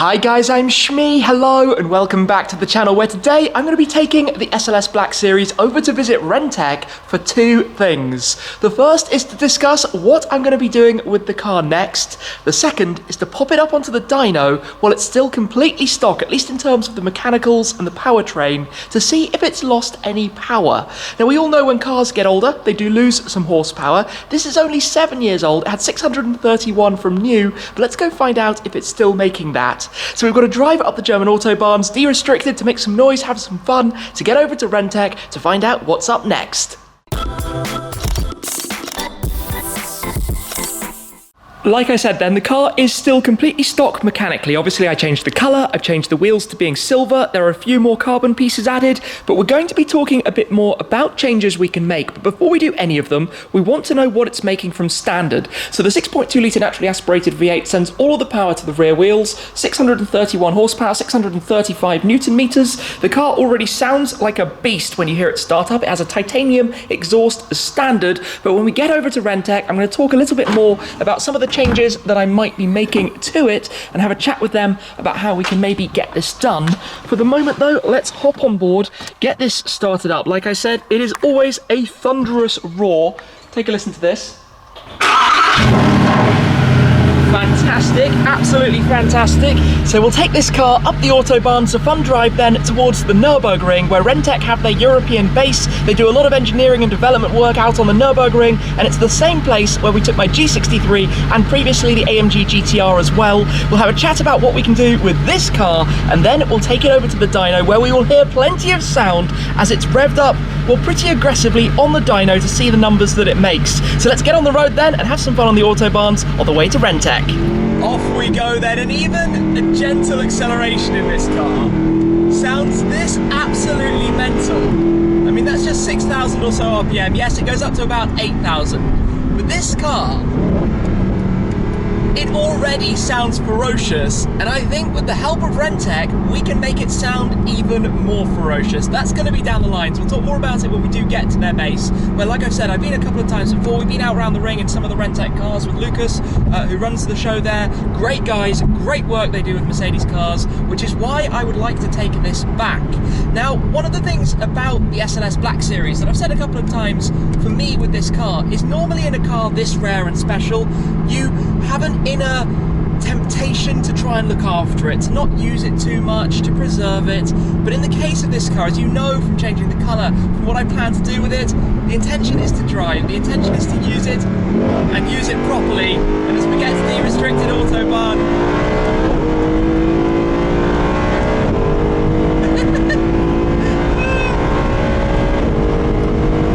Hi guys, I'm Shmee, hello and welcome back to the channel where today I'm going to be taking the SLS Black Series over to visit Renntec for two things. The first is to discuss what I'm going to be doing with the car next. The second is to pop it up onto the dyno while it's still completely stock, at least in terms of the mechanicals and the powertrain, to see if it's lost any power. Now we all know when cars get older, they do lose some horsepower. This is only 7 years old, it had 631 from new, but let's go find out if it's still making that. So we've got to drive up the German Autobahns, de-restricted, to make some noise, have some fun, to get over to Renntec to find out what's up next. Like I said then, the car is still completely stock mechanically. Obviously I changed the colour, I've changed the wheels to being silver, there are a few more carbon pieces added, but we're going to be talking a bit more about changes we can make. But before we do any of them, we want to know what it's making from standard. So the 6.2 litre naturally aspirated V8 sends all of the power to the rear wheels, 631 horsepower, 635 Newton meters. The car already sounds like a beast when you hear it start up. It has a titanium exhaust as standard, but when we get over to Renntec, I'm going to talk a little bit more about some of the changes that I might be making to it and have a chat with them about how we can maybe get this done. For the moment though, let's hop on board, get this started up. Like I said, it is always a thunderous roar. Take a listen to this. Fantastic, absolutely fantastic. So we'll take this car up the Autobahn, a fun drive then towards the Nürburgring, where Renntec have their European base. They do a lot of engineering and development work out on the Nürburgring, and it's the same place where we took my G63 and previously the AMG GT R as well. We'll have a chat about what we can do with this car, and then we'll take it over to the dyno, where we will hear plenty of sound as it's revved up, well, pretty aggressively on the dyno to see the numbers that it makes. So let's get on the road then and have some fun on the Autobahns on the way to Renntec. Off we go then, and even a gentle acceleration in this car sounds this absolutely mental. I mean, that's just 6,000 or so RPM. Yes, it goes up to about 8,000. But this car, it already sounds ferocious, and I think with the help of Renntec, we can make it sound even more ferocious. That's going to be down the line, so we'll talk more about it when we do get to their base. Well, like I've said, I've been a couple of times before. We've been out around the ring in some of the Renntec cars with Lucas, who runs the show there. Great guys, great work they do with Mercedes cars, which is why I would like to take this back. Now, one of the things about the SLS Black Series that I've said a couple of times for me with this car is normally in a car this rare and special, you have an inner temptation to try and look after it, to not use it too much, to preserve it. But in the case of this car, as you know from changing the colour, from what I plan to do with it, the intention is to drive, the intention is to use it and use it properly. And as we get to the restricted Autobahn,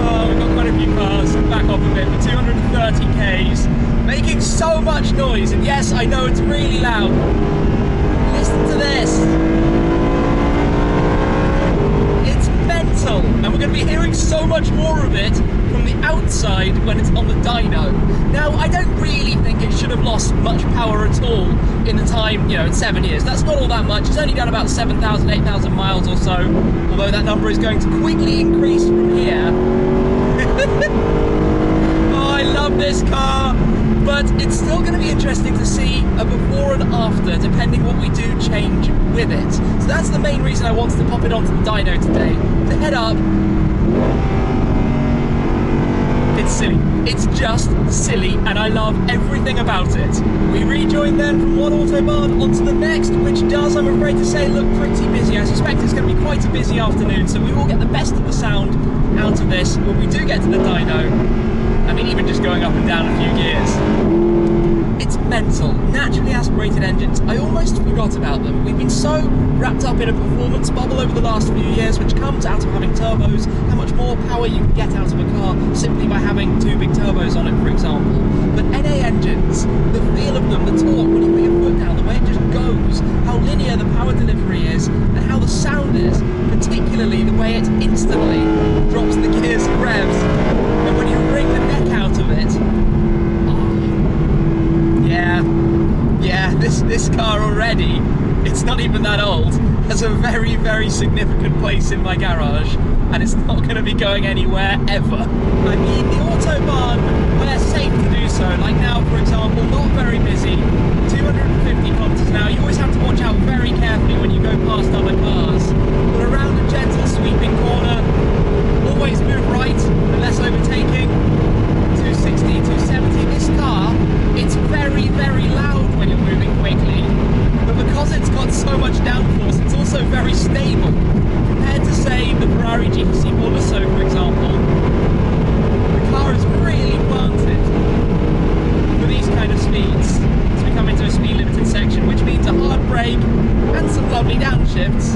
oh, we've got quite a few cars, back off a bit, for 230 Ks. Making so much noise, and yes, I know it's really loud. Listen to this. It's mental, and we're going to be hearing so much more of it from the outside when it's on the dyno. Now, I don't really think it should have lost much power at all in the time, in 7 years. That's not all that much. It's only done about 7,000, 8,000 miles or so, although that number is going to quickly increase from here. Oh, I love this car. But it's still going to be interesting to see a before and after, depending what we do change with it. So that's the main reason I wanted to pop it onto the dyno today. To head up. It's silly. It's just silly, and I love everything about it. We rejoin then from one Autobahn onto the next, which does, I'm afraid to say, look pretty busy. I suspect it's going to be quite a busy afternoon, so we will get the best of the sound out of this when we do get to the dyno. I mean, even just going up and down a few gears. It's mental. Naturally aspirated engines, I almost forgot about them. We've been so wrapped up in a performance bubble over the last few years, which comes out of having turbos, how much more power you can get out of a car simply by having two big turbos on it, for example. But NA engines, the feel of them, the torque, when you put your foot down, the way it just goes, how linear the power delivery is, and how the sound is, particularly the way it instantly drops the gears and revs, and when you wring the neck out of it, yeah, this car already, it's not even that old, has a very, very significant place in my garage, and it's not going to be going anywhere ever. I mean, the Autobahn, where safe to do so, like now, for example, not very busy, 250 kilometers an hour. You always have to watch out lovely downshifts.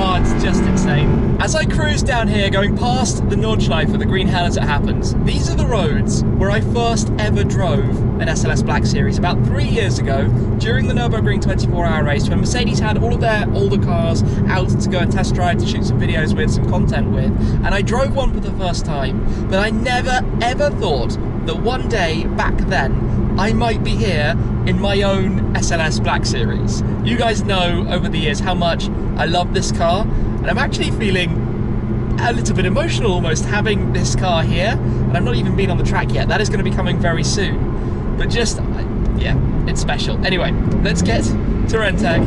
Oh, it's just insane. As I cruise down here, going past the Nordschleife for the green hell as it happens, these are the roads where I first ever drove an SLS Black Series about 3 years ago during the Nürburgring 24-hour race when Mercedes had all of their older cars out to go and test drive, to shoot some videos with, some content with, and I drove one for the first time. But I never ever thought that one day back then I might be here in my own SLS Black Series. You guys know over the years how much I love this car, and I'm actually feeling a little bit emotional almost having this car here, and I've not even been on the track yet. That is going to be coming very soon, but just, yeah, it's special. Anyway, let's get to Renntec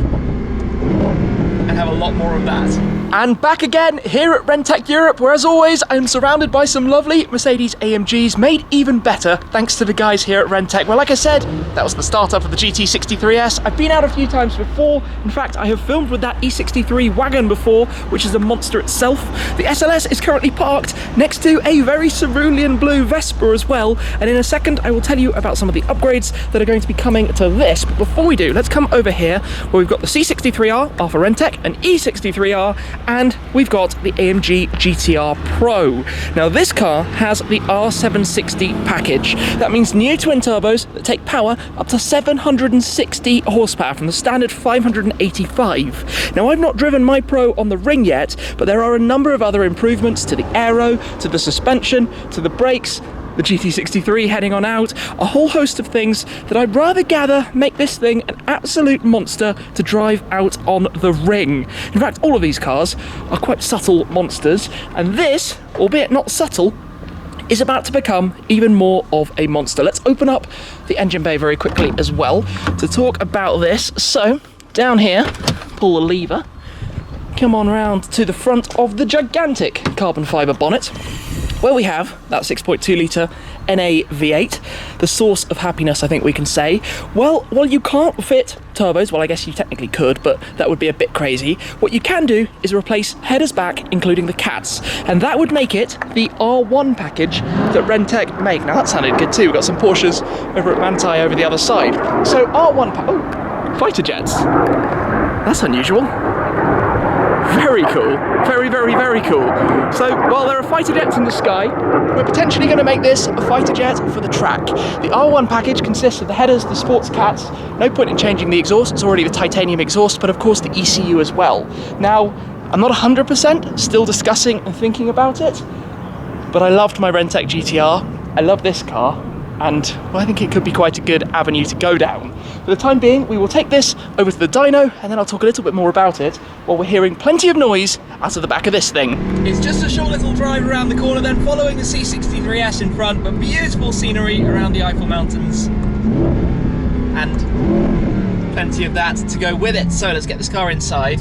and have a lot more of that. And back again here at Renntec Europe, where as always I'm surrounded by some lovely Mercedes AMGs, made even better thanks to the guys here at Renntec. Well, like I said, that was the startup of the GT63S. I've been out a few times before. In fact, I have filmed with that E63 wagon before, which is a monster itself. The SLS is currently parked next to a very cerulean blue Vespa as well, and in a second I will tell you about some of the upgrades that are going to be coming to this. But before we do, let's come over here where we've got the C63R, R for Renntec, an E63R, and we've got the AMG GT R Pro. Now this car has the R760 package. That means new twin turbos that take power up to 760 horsepower from the standard 585. Now I've not driven my Pro on the ring yet, but there are a number of other improvements to the aero, to the suspension, to the brakes, the GT63 heading on out, a whole host of things that I'd rather gather make this thing an absolute monster to drive out on the ring. In fact, all of these cars are quite subtle monsters, and this, albeit not subtle, is about to become even more of a monster. Let's open up the engine bay very quickly as well to talk about this. So, down here, pull the lever, come on round to the front of the gigantic carbon fibre bonnet, where we have that 6.2 litre NA V8, the source of happiness, I think we can say. Well, while you can't fit turbos, well, I guess you technically could, but that would be a bit crazy. What you can do is replace headers back, including the cats, and that would make it the R1 package that Renntec make. Now that sounded good too. We've got some Porsches over at Manthey over the other side. So R1 fighter jets. That's unusual. Very cool. Very, very, very cool. So, while there are fighter jets in the sky, we're potentially going to make this a fighter jet for the track. The R1 package consists of the headers, the sports cats. No point in changing the exhaust. It's already the titanium exhaust, but of course the ECU as well. Now, I'm not 100% still discussing and thinking about it, but I loved my Renntec GTR. I love this car, and well, I think it could be quite a good avenue to go down. For the time being, we will take this over to the dyno, and then I'll talk a little bit more about it while we're hearing plenty of noise out of the back of this thing. It's just a short little drive around the corner, then following the C63S in front, but beautiful scenery around the Eiffel Mountains, and plenty of that to go with it. So let's get this car inside,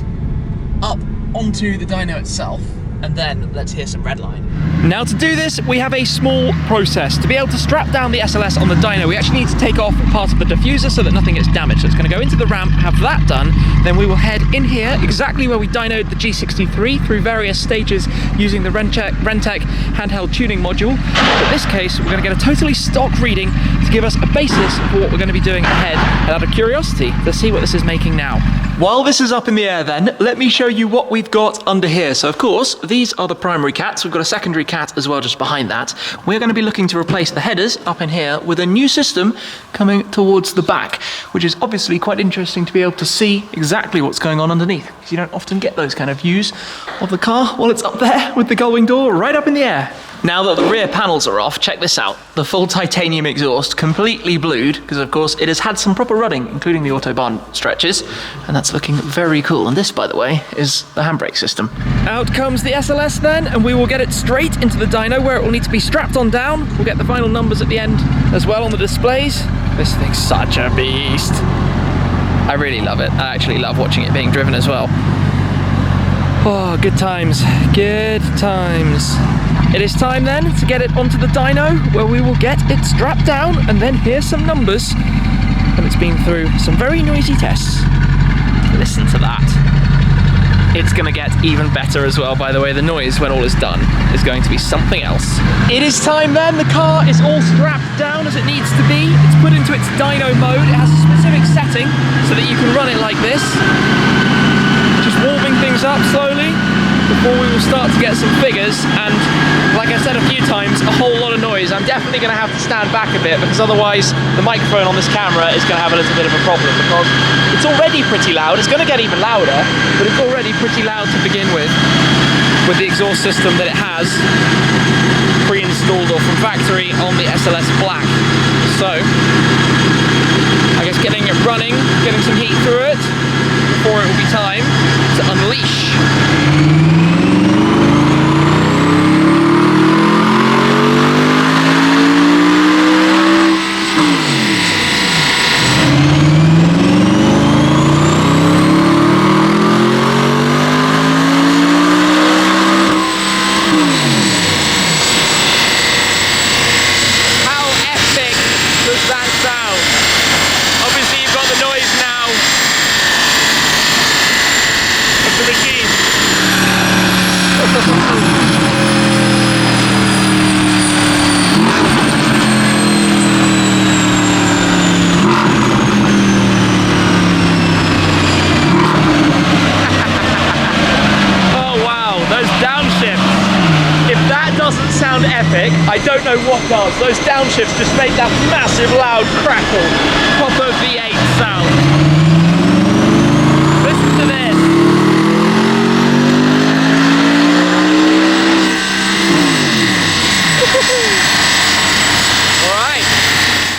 up onto the dyno itself, and then let's hear some redline. Now to do this, we have a small process. To be able to strap down the SLS on the dyno, we actually need to take off part of the diffuser so that nothing gets damaged. So it's going to go into the ramp, have that done, then we will head in here, exactly where we dynoed the G63 through various stages using the Renntec handheld tuning module. In this case, we're going to get a totally stock reading to give us a basis for what we're going to be doing ahead. And out of curiosity, let's see what this is making now. While this is up in the air then, let me show you what we've got under here. So of course, these are the primary cats. We've got a secondary cat as well just behind that. We're going to be looking to replace the headers up in here with a new system coming towards the back, which is obviously quite interesting to be able to see exactly what's going on underneath, because you don't often get those kind of views of the car while it's up there with the gullwing door right up in the air. Now that the rear panels are off, check this out. The full titanium exhaust, completely blued, because of course it has had some proper running, including the Autobahn stretches, and that's looking very cool. And this, by the way, is the handbrake system. Out comes the SLS then, and we will get it straight into the dyno where it will need to be strapped on down. We'll get the final numbers at the end as well on the displays. This thing's such a beast. I really love it. I actually love watching it being driven as well. Oh, good times, good times. It is time then to get it onto the dyno where we will get it strapped down and then hear some numbers. And it's been through some very noisy tests. Listen to that. It's going to get even better as well, by the way. The noise when all is done is going to be something else. It is time then. The car is all strapped down as it needs to be. It's put into its dyno mode. It has a specific setting so that you can run it like this. Just warming things up slowly before we will start to get some figures, and like I said a few times, a whole lot of noise. I'm definitely going to have to stand back a bit because otherwise the microphone on this camera is going to have a little bit of a problem, because it's already pretty loud. It's going to get even louder, but it's already pretty loud to begin with the exhaust system that it has pre-installed or from factory on the SLS Black. So I guess getting it running, getting some heat through it before it will be time to unleash. I don't know what does. Those downshifts just make that massive loud crackle. Proper V8 sound. Listen to this.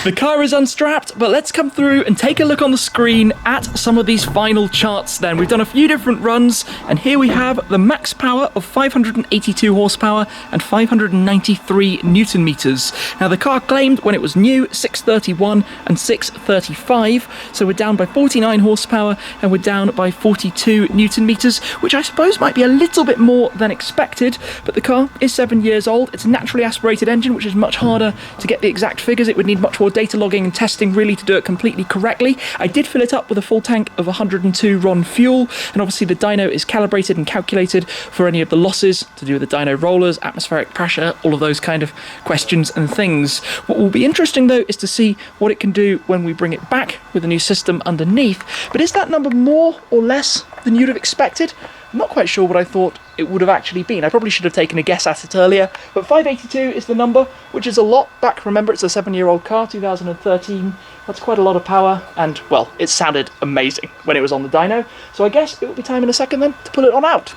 The car is unstrapped, but let's come through and take a look on the screen at some of these final charts then. We've done a few different runs, and here we have the max power of 582 horsepower and 593 Newton meters. Now the car claimed when it was new 631 and 635, so we're down by 49 horsepower and we're down by 42 Newton meters, which I suppose might be a little bit more than expected, but the car is 7 years old. It's a naturally aspirated engine, which is much harder to get the exact figures. It would need much more data logging and testing really to do it completely correctly. I did fill it up with a full tank of 102 RON fuel, and obviously the dyno is calibrated and calculated for any of the losses to do with the dyno rollers, atmospheric pressure, all of those kind of questions and things. What will be interesting though is to see what it can do when we bring it back with a new system underneath. But is that number more or less than you'd have expected? I'm not quite sure what I thought it would have actually been. I probably should have taken a guess at it earlier, but 582 is the number, which is a lot back. Remember, it's a 7-year-old car, 2013. That's quite a lot of power, and well, it sounded amazing when it was on the dyno. So I guess it will be time in a second then to pull it on out.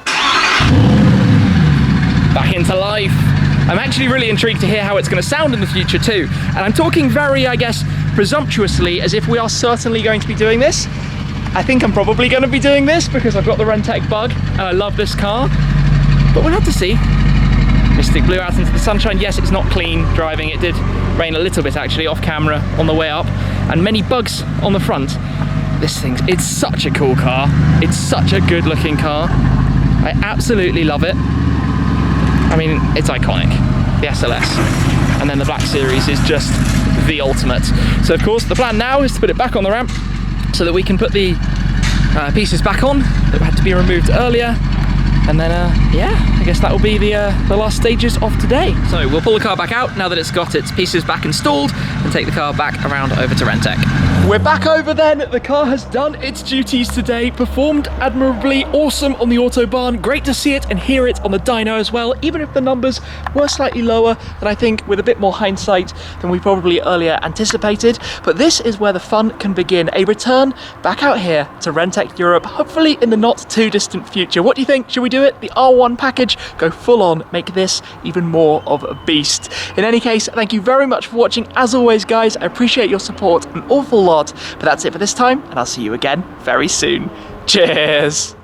Back into life. I'm actually really intrigued to hear how it's going to sound in the future too. And I'm talking very, I guess, presumptuously, as if we are certainly going to be doing this. I think I'm probably going to be doing this because I've got the Renntec bug and I love this car, but we'll have to see. Mystic Blue out into the sunshine. Yes, it's not clean driving. It did rain a little bit actually off camera on the way up, and many bugs on the front. This thing, it's such a cool car. It's such a good looking car. I absolutely love it. I mean, it's iconic, the SLS. And then the Black Series is just the ultimate. So of course, the plan now is to put it back on the ramp so that we can put the pieces back on that had to be removed earlier, and then yeah, I guess that will be the last stages of today. So we'll pull the car back out now that it's got its pieces back installed, and take the car back around over to Renntec. We're back over then. The car has done its duties today, performed admirably, awesome on the Autobahn. Great to see it and hear it on the dyno as well, even if the numbers were slightly lower than I think, with a bit more hindsight, than we probably earlier anticipated. But this is where the fun can begin. A return back out here to Renntec Europe, hopefully in the not too distant future. What do you think? Should we do it? The R1 package? Go full on, make this even more of a beast. In any case, thank you very much for watching. As always, guys, I appreciate your support an awful lot. But that's it for this time, and I'll see you again very soon. Cheers!